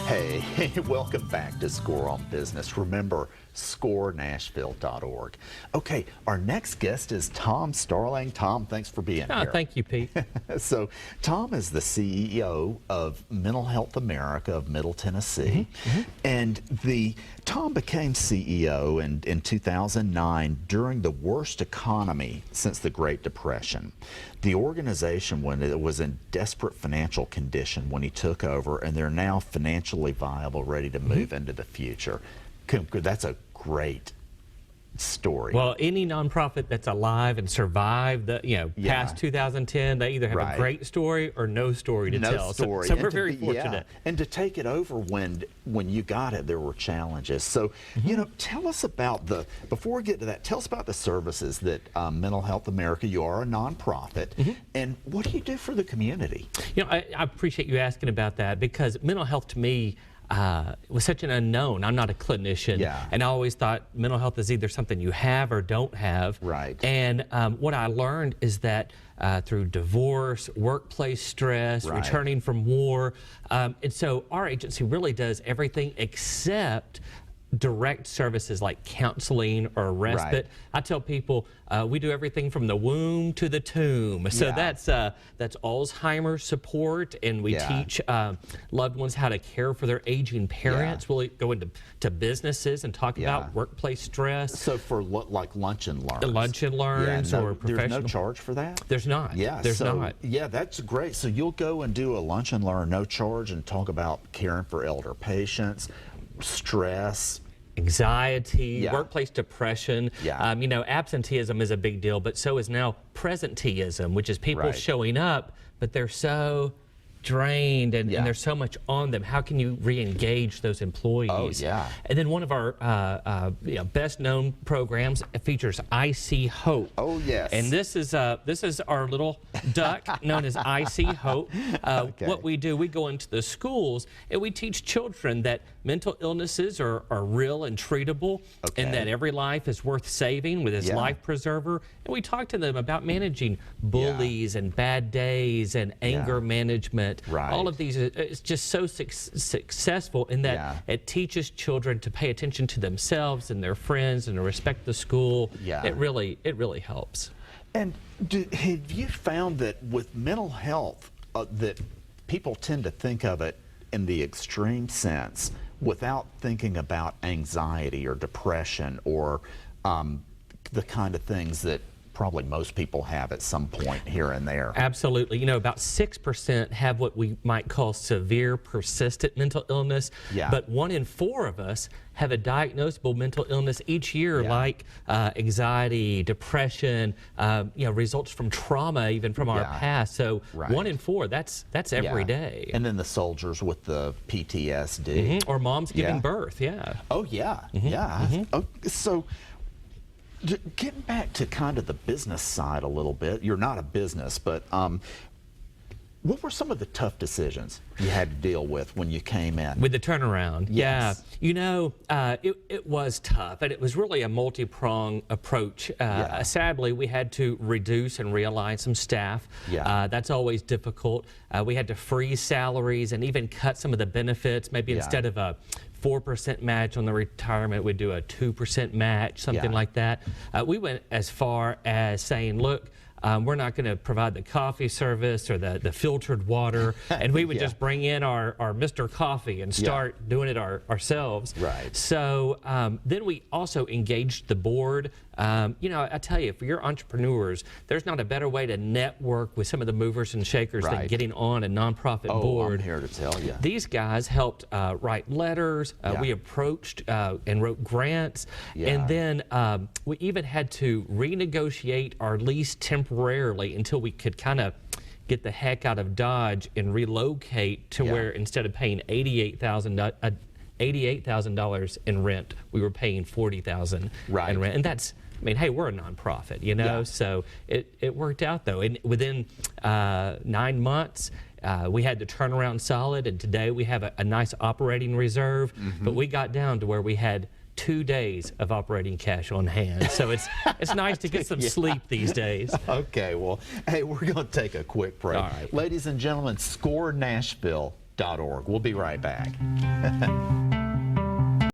Hey, welcome back to Score on Business. Remember, scorenashville.org. Okay, our next guest is Tom Starling. Tom, thanks for being here. Thank you, Pete. So, Tom is the CEO of Mental Health America of Middle Tennessee. And Tom became CEO in 2009 during the worst economy since the Great Depression. The organization was in desperate financial condition when he took over, and they're now financially viable, ready to move into the future. That's a great story. Well, any nonprofit that's alive and survived past 2010, they either have a great story or no story to tell. So we're very fortunate. And to take it over when you got it, there were challenges. So, tell us about before we get to that, tell us about the services that Mental Health America, you are a nonprofit, and what do you do for the community? I appreciate you asking about that, because mental health to me was such an unknown. I'm not a clinician, and I always thought mental health is either something you have or don't have. Right. And what I learned is that through divorce, workplace stress, returning from war, and so our agency really does everything except direct services like counseling or respite. I tell people we do everything from the womb to the tomb. So that's Alzheimer's support, and we teach loved ones how to care for their aging parents. We'll go into businesses and talk about workplace stress. So for like lunch and learns. Lunch and learns or professional. There's no charge for that? There's not. There's not. Yeah, that's great. So you'll go and do a lunch and learn, no charge, and talk about caring for elder patients, stress, anxiety, workplace depression. Absenteeism is a big deal, but so is now presenteeism, which is people showing up, but they're so drained and there's so much on them. How can you re-engage those employees? And then one of our best known programs features IC Hope. And this is our little duck known as IC Hope. What we do, we go into the schools and we teach children that mental illnesses are real and treatable, and that every life is worth saving with this life preserver. And we talk to them about managing bullies and bad days and anger management. All of these, it's just so successful in that it teaches children to pay attention to themselves and their friends and to respect the school. It really helps. And have you found that with mental health, that people tend to think of it in the extreme sense without thinking about anxiety or depression or the kind of things that probably most people have at some point here and there? Absolutely. About 6% have what we might call severe persistent mental illness, but 1 in 4 of us have a diagnosable mental illness each year, like anxiety, depression, results from trauma, even from our past. So 1 in 4, that's every day. And then the soldiers with the PTSD. Or moms giving birth, So getting back to kind of the business side a little bit, you're not a business, but what were some of the tough decisions you had to deal with when you came in? With the turnaround, it was tough, and it was really a multi-pronged approach. Sadly, we had to reduce and realign some staff. That's always difficult. We had to freeze salaries and even cut some of the benefits. Maybe instead of a 4% match on the retirement, we'd do a 2% match, something like that. We went as far as saying, look, we're not going to provide the coffee service or the filtered water, and we would just bring in our Mr. Coffee and start doing it ourselves. So then we also engaged the board. I tell you, for your entrepreneurs, there's not a better way to network with some of the movers and shakers than getting on a nonprofit board. I'm here to tell you. These guys helped write letters. We approached and wrote grants. And then we even had to renegotiate our lease temporarily until we could kind of get the heck out of Dodge and relocate to where instead of paying $88,000 in rent, we were paying $40,000 in rent. And that's, hey, we're a nonprofit, so it worked out though. And within 9 months, we had the turnaround solid, and today we have a nice operating reserve, but we got down to where we had 2 days of operating cash on hand. So it's nice to get some sleep these days. Okay, well, hey, we're going to take a quick break. All right. Ladies and gentlemen, scorenashville.org. We'll be right back.